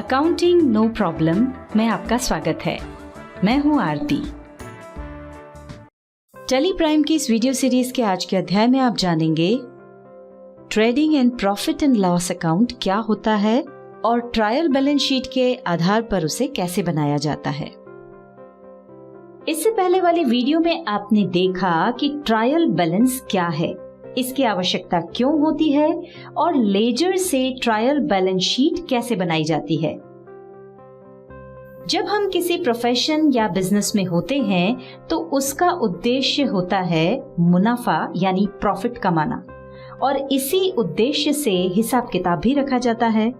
Accounting no problem में आपका स्वागत है। मैं हूं आरती। टेली प्राइम की इस वीडियो सीरीज के आज के अध्याय में आप जानेंगे trading and profit and loss account क्या होता है और ट्रायल बैलेंस शीट के आधार पर उसे कैसे बनाया जाता है। इससे पहले वाली वीडियो में आपने देखा कि ट्रायल बैलेंस क्या है, इसकी आवश्यकता क्यों होती है और लेजर से ट्रायल बैलेंस शीट कैसे बनाई जाती है। जब हम किसी प्रोफेशन या बिजनेस में होते हैं तो उसका उद्देश्य होता है मुनाफा यानी प्रॉफिट कमाना, और इसी उद्देश्य से हिसाब किताब भी रखा जाता है।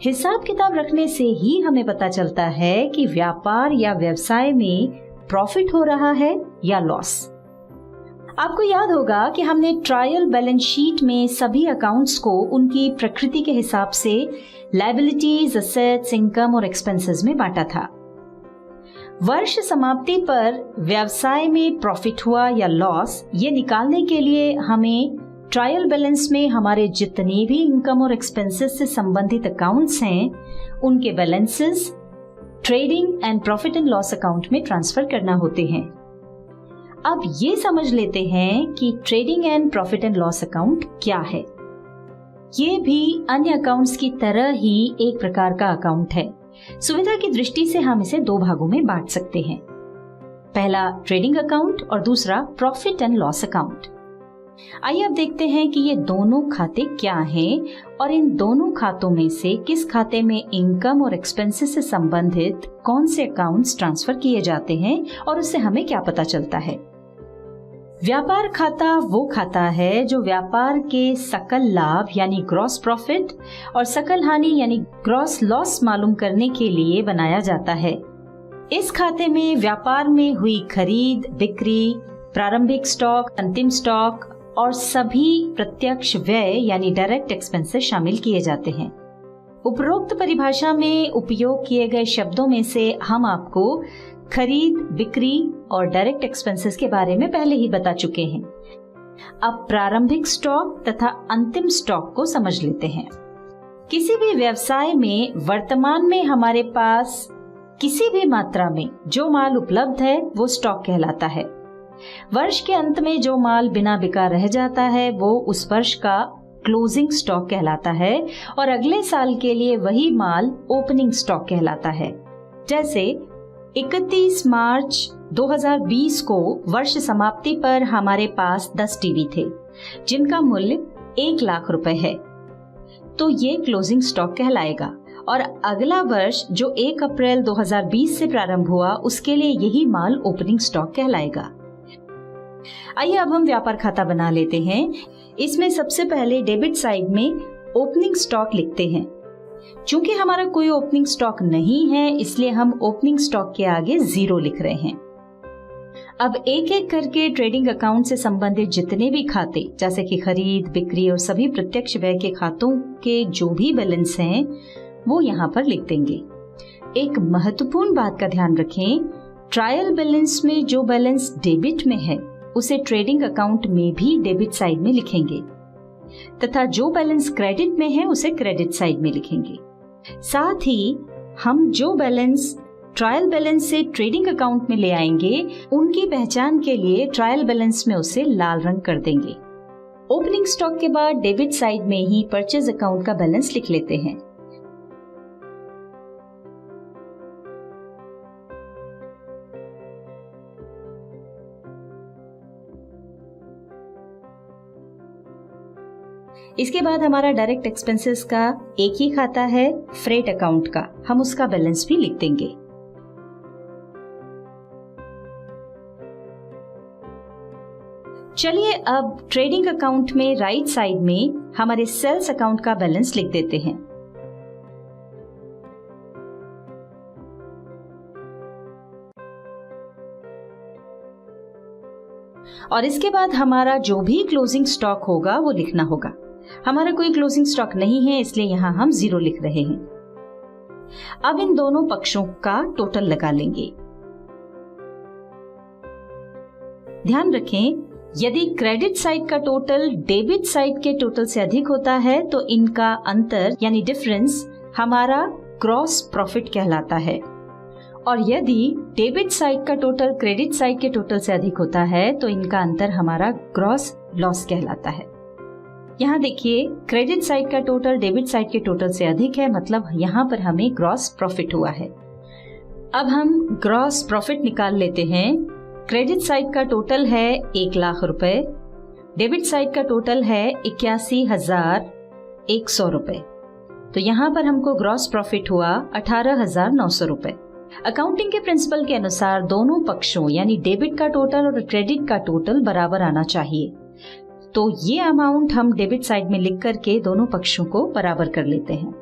हिसाब किताब रखने से ही हमें पता चलता है कि व्यापार या व्यवसाय में प्रॉफिट हो रहा है या लॉस। आपको याद होगा कि हमने ट्रायल बैलेंस शीट में सभी अकाउंट्स को उनकी प्रकृति के हिसाब से लायबिलिटीज, एसेट्स, इनकम और एक्सपेंसेस में बांटा था। वर्ष समाप्ति पर व्यवसाय में प्रॉफिट हुआ या लॉस, ये निकालने के लिए हमें ट्रायल बैलेंस में हमारे जितने भी इनकम और एक्सपेंसेस से संबंधित अकाउंट्स हैं उनके balances trading and profit and loss account में ट्रांसफर करना होते हैं। अब ये समझ लेते हैं कि trading and profit and loss account क्या है। ये भी अन्य अकाउंट्स की तरह ही एक प्रकार का अकाउंट है। सुविधा की दृष्टि से हम इसे दो भागों में बांट सकते हैं, पहला ट्रेडिंग अकाउंट और दूसरा प्रॉफिट एंड लॉस अकाउंट। आइए अब देखते हैं कि ये दोनों खाते क्या हैं और इन दोनों खातों में से किस खाते में इनकम और एक्सपेंसेस से संबंधित कौन से अकाउंट्स ट्रांसफर किए जाते हैं और उससे हमें क्या पता चलता है। व्यापार खाता वो खाता है जो व्यापार के सकल लाभ यानी ग्रॉस प्रॉफिट और सकल हानि यानी ग्रॉस लॉस मालूम करने के लिए बनाया जाता है। इस खाते में व्यापार में हुई खरीद, बिक्री, प्रारंभिक स्टॉक, अंतिम स्टॉक और सभी प्रत्यक्ष व्यय यानी डायरेक्ट एक्सपेंसेस शामिल किए जाते हैं। उपरोक्त परिभाषा में उपयोग किए गए शब्दों में से हम आपको खरीद, बिक्री और डायरेक्ट एक्सपेंसेस के बारे में पहले ही बता चुके हैं। अब प्रारंभिक स्टॉक तथा अंतिम स्टॉक को समझ लेते हैं। किसी भी व्यवसाय में वर्तमान में हमारे पास किसी भी मात्रा में जो माल उपलब्ध है वो स्टॉक कहलाता है। वर्ष के अंत में जो माल बिना बिका रह जाता है वो उस वर्ष का क्लोजिंग स्टॉक कहलाता है और अगले साल के लिए वही माल ओपनिंग स्टॉक कहलाता है। जैसे 31 मार्च 2020 को वर्ष समाप्ति पर हमारे पास 10 टीवी थे जिनका मूल्य 1 लाख रुपए है, तो ये क्लोजिंग स्टॉक कहलाएगा। और अगला वर्ष जो 1 अप्रैल 2020 से प्रारंभ हुआ उसके लिए यही माल ओपनिंग स्टॉक कहलाएगा। आइए अब हम व्यापार खाता बना लेते हैं। इसमें सबसे पहले डेबिट साइड में ओपनिंग स्टॉक लिखते हैं। चूंकि हमारा कोई ओपनिंग स्टॉक नहीं है इसलिए हम ओपनिंग स्टॉक के आगे 0 लिख रहे हैं। अब एक एक करके ट्रेडिंग अकाउंट से संबंधित जितने भी खाते जैसे कि खरीद, बिक्री और सभी प्रत्यक्ष व्यय के खातों के जो भी बैलेंस हैं वो यहाँ पर लिख देंगे। एक महत्वपूर्ण बात का ध्यान रखें, ट्रायल बैलेंस में जो बैलेंस डेबिट में है उसे ट्रेडिंग अकाउंट में भी डेबिट साइड में लिखेंगे तथा जो बैलेंस क्रेडिट में है उसे क्रेडिट साइड में लिखेंगे। साथ ही हम जो बैलेंस ट्रायल बैलेंस से ट्रेडिंग अकाउंट में ले आएंगे उनकी पहचान के लिए ट्रायल बैलेंस में उसे लाल रंग कर देंगे। ओपनिंग स्टॉक के बाद डेबिट साइड में ही परचेज अकाउंट का बैलेंस लिख लेते हैं। इसके बाद हमारा डायरेक्ट एक्सपेंसेस का एक ही खाता है फ्रेट अकाउंट का, हम उसका बैलेंस भी लिख देंगे। चलिए अब ट्रेडिंग अकाउंट में राइट साइड में हमारे सेल्स अकाउंट का बैलेंस लिख देते हैं। और इसके बाद हमारा जो भी क्लोजिंग स्टॉक होगा वो लिखना होगा। हमारा कोई क्लोजिंग स्टॉक नहीं है इसलिए यहाँ हम 0 लिख रहे हैं। अब इन दोनों पक्षों का टोटल लगा लेंगे। ध्यान रखें, यदि क्रेडिट साइड का टोटल डेबिट साइड के टोटल से अधिक होता है तो इनका अंतर यानी डिफरेंस हमारा ग्रॉस प्रॉफिट कहलाता है। और यदि डेबिट साइड का टोटल क्रेडिट साइड के टोटल से अधिक होता है तो इनका अंतर हमारा ग्रॉस लॉस कहलाता है। यहाँ देखिए, क्रेडिट साइड का टोटल डेबिट साइड के टोटल से अधिक है, मतलब यहाँ पर हमें ग्रॉस प्रॉफिट हुआ है। अब हम ग्रॉस प्रॉफिट निकाल लेते हैं। क्रेडिट साइड का टोटल है 1 लाख रुपए, डेबिट साइड का टोटल है 81,100 रुपए। तो यहाँ पर हमको ग्रॉस प्रॉफिट हुआ 18,900 रुपए। अकाउंटिंग के प्रिंसिपल के अनुसार दोनों पक्षों यानी डेबिट का टोटल और क्रेडिट का टोटल बराबर आना चाहिए। तो ये अमाउंट हम डेबिट साइड में लिख करके दोनों पक्षों को बराबर कर लेते हैं।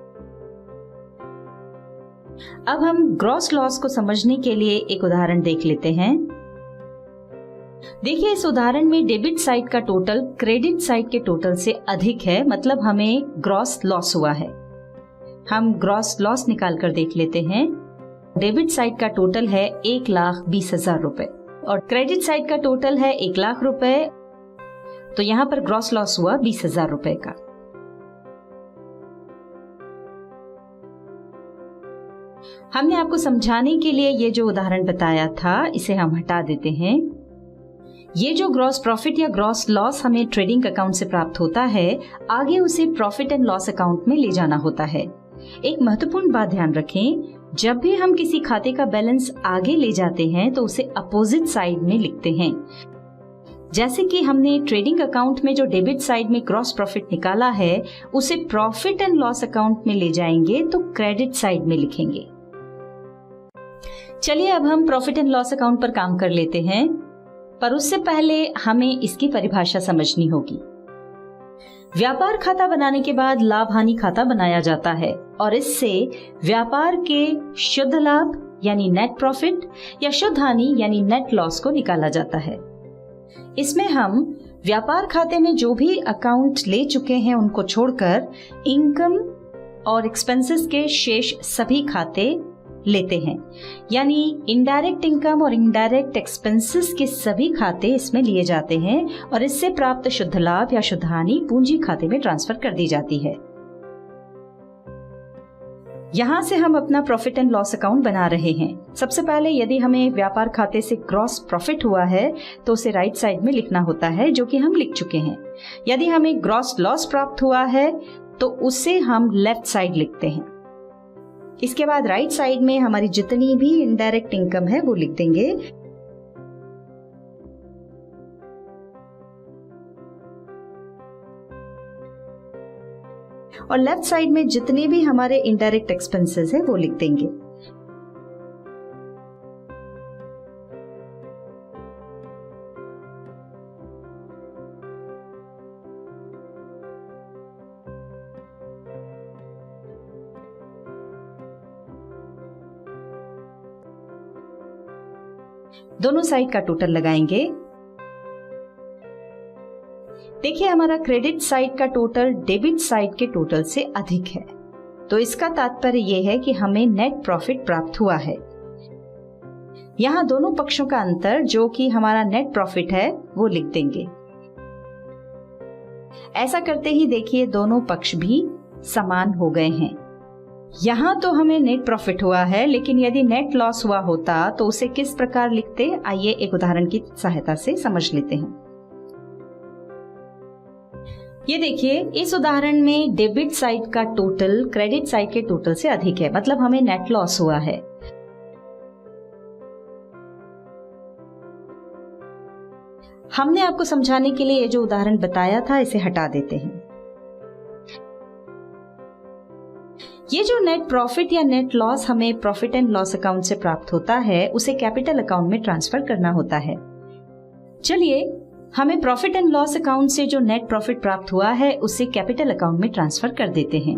अब हम ग्रॉस लॉस को समझने के लिए एक उदाहरण देख लेते हैं। देखिए, इस उदाहरण में डेबिट साइड का टोटल क्रेडिट साइड के टोटल से अधिक है, मतलब हमें ग्रॉस लॉस हुआ है। हम ग्रॉस लॉस निकाल कर देख लेते हैं। डेबिट साइड का टोटल है 1,20,000 रुपए और क्रेडिट साइड का टोटल है 1 लाख रुपए। तो यहाँ पर ग्रॉस लॉस हुआ 20,000 रुपए का। हमने आपको समझाने के लिए ये जो उदाहरण बताया था, इसे हम हटा देते हैं। ये जो ग्रॉस प्रॉफिट या ग्रॉस लॉस हमें ट्रेडिंग अकाउंट से प्राप्त होता है, आगे उसे प्रॉफिट एंड लॉस अकाउंट में ले जाना होता है। एक महत्वपूर्ण बात ध्यान रखें, जब भी हम किसी खाते का बैलेंस आगे ले जाते हैं तो उसे अपोजिट साइड में लिखते हैं। जैसे कि हमने ट्रेडिंग अकाउंट में जो डेबिट साइड में ग्रॉस प्रॉफिट निकाला है, उसे प्रॉफिट एंड लॉस अकाउंट में ले जाएंगे तो क्रेडिट साइड में लिखेंगे। चलिए अब हम प्रॉफिट एंड लॉस अकाउंट पर काम कर लेते हैं, पर उससे पहले हमें इसकी परिभाषा समझनी होगी। व्यापार खाता बनाने के बाद लाभ हानि खाता बनाया जाता है और इससे व्यापार के शुद्ध लाभ यानी नेट प्रॉफिट या शुद्ध हानि यानी नेट लॉस को निकाला जाता है। इसमें हम व्यापार खाते में जो भी अकाउंट ले चुके हैं उनको छोड़कर इनकम और एक्सपेंसेस के शेष सभी खाते लेते हैं, यानी इनडायरेक्ट इनकम और इनडायरेक्ट एक्सपेंसेस के सभी खाते इसमें लिए जाते हैं और इससे प्राप्त शुद्ध लाभ या शुद्ध हानि पूंजी खाते में ट्रांसफर कर दी जाती है। यहाँ से हम अपना प्रॉफिट एंड लॉस अकाउंट बना रहे हैं। सबसे पहले यदि हमें व्यापार खाते से ग्रॉस प्रॉफिट हुआ है तो उसे राइट साइड में लिखना होता है, जो कि हम लिख चुके हैं। यदि हमें ग्रॉस लॉस प्राप्त हुआ है तो उसे हम लेफ्ट साइड लिखते हैं। इसके बाद राइट साइड में हमारी जितनी भी इनडायरेक्ट इनकम है वो लिख देंगे। और लेफ्ट साइड में जितने भी हमारे इनडायरेक्ट एक्सपेंसेस है वो लिख देंगे। दोनों साइड का टोटल लगाएंगे। देखिए, हमारा क्रेडिट साइड का टोटल डेबिट साइड के टोटल से अधिक है, तो इसका तात्पर्य यह है कि हमें नेट प्रॉफिट प्राप्त हुआ है। यहाँ दोनों पक्षों का अंतर जो कि हमारा नेट प्रॉफिट है वो लिख देंगे। ऐसा करते ही देखिए दोनों पक्ष भी समान हो गए हैं। यहाँ तो हमें नेट प्रॉफिट हुआ है, लेकिन यदि नेट लॉस हुआ होता तो उसे किस प्रकार लिखते, आइए एक उदाहरण की सहायता से समझ लेते हैं। ये देखिए, इस उदाहरण में डेबिट साइड का टोटल क्रेडिट साइड के टोटल से अधिक है, मतलब हमें नेट लॉस हुआ है। हमने आपको समझाने के लिए ये जो उदाहरण बताया था इसे हटा देते हैं। ये जो नेट प्रॉफिट या नेट लॉस हमें प्रॉफिट एंड लॉस अकाउंट से प्राप्त होता है, उसे कैपिटल अकाउंट में ट्रांसफर करना होता है। चलिए, हमें प्रॉफिट एंड लॉस अकाउंट से जो नेट प्रॉफिट प्राप्त हुआ है उसे कैपिटल अकाउंट में ट्रांसफर कर देते हैं।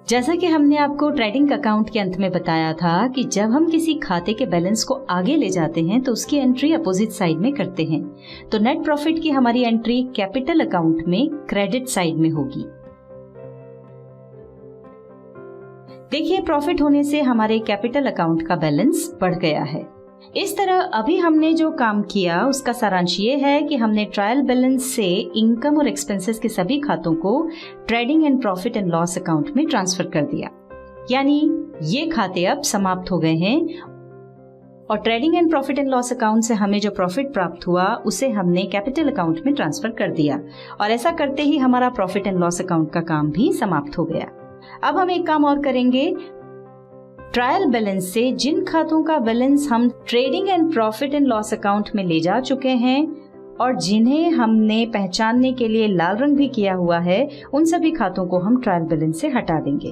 जैसा कि हमने आपको ट्रेडिंग अकाउंट के अंत में बताया था कि जब हम किसी खाते के बैलेंस को आगे ले जाते हैं तो उसकी एंट्री अपोजिट साइड में करते हैं, तो नेट प्रॉफिट की हमारी एंट्री कैपिटल अकाउंट में क्रेडिट साइड में होगी। देखिए, प्रॉफिट होने से हमारे कैपिटल अकाउंट का बैलेंस बढ़ गया है। इस तरह अभी हमने जो काम किया उसका सारांश ये है कि हमने ट्रायल बैलेंस से इनकम और एक्सपेंसेस के सभी खातों को trading and profit and loss account में ट्रांसफर कर दिया, यानी ये खाते अब समाप्त हो गए हैं और trading and profit and loss account से हमें जो प्रॉफिट प्राप्त हुआ उसे हमने कैपिटल अकाउंट में ट्रांसफर कर दिया और ऐसा करते ही हमारा प्रॉफिट एंड लॉस अकाउंट का काम भी समाप्त हो गया। अब हम एक काम और करेंगे, ट्रायल बैलेंस से जिन खातों का बैलेंस हम trading and profit and loss account में ले जा चुके हैं और जिन्हें हमने पहचानने के लिए लाल रंग भी किया हुआ है, उन सभी खातों को हम ट्रायल बैलेंस से हटा देंगे।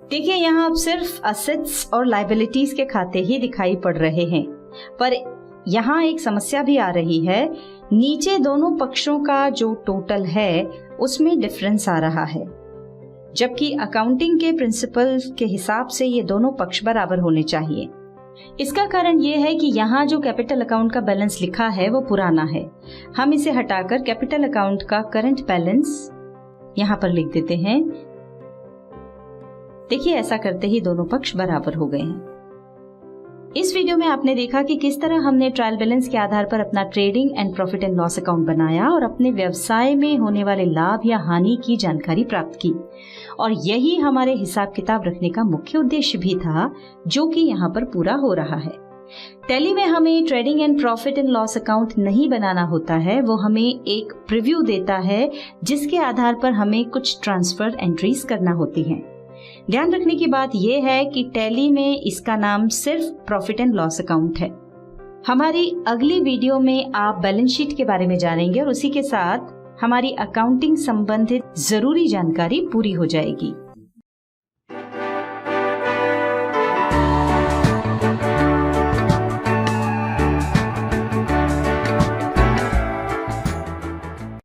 देखिए, यहाँ अब सिर्फ असेट्स और लायबिलिटीज के खाते ही दिखाई पड़ रहे हैं, पर यहाँ एक समस्या भी आ रही है। नीचे दोनों पक्षों का जो टोटल है उसमें डिफरेंस आ रहा है, जबकि अकाउंटिंग के प्रिंसिपल के हिसाब से ये दोनों पक्ष बराबर होने चाहिए। इसका कारण ये है कि यहाँ जो कैपिटल अकाउंट का बैलेंस लिखा है वो पुराना है। हम इसे हटाकर कैपिटल अकाउंट का करंट बैलेंस यहाँ पर लिख देते हैं। देखिए, ऐसा करते ही दोनों पक्ष बराबर हो गए हैं। इस वीडियो में आपने देखा कि किस तरह हमने ट्रायल बैलेंस के आधार पर अपना trading and profit and loss account बनाया और अपने व्यवसाय में होने वाले लाभ या हानि की जानकारी प्राप्त की, और यही हमारे हिसाब किताब रखने का मुख्य उद्देश्य भी था, जो कि यहाँ पर पूरा हो रहा है। टैली में हमें trading and profit and loss account नहीं बनाना होता है, वो हमें एक प्रीव्यू देता है जिसके आधार पर हमें कुछ ट्रांसफर एंट्रीज करना होती हैं। ध्यान रखने की बात यह है कि टैली में इसका नाम सिर्फ प्रॉफिट एंड लॉस अकाउंट है। हमारी अगली वीडियो में आप बैलेंस शीट के बारे में जानेंगे और उसी के साथ हमारी अकाउंटिंग संबंधित जरूरी जानकारी पूरी हो जाएगी।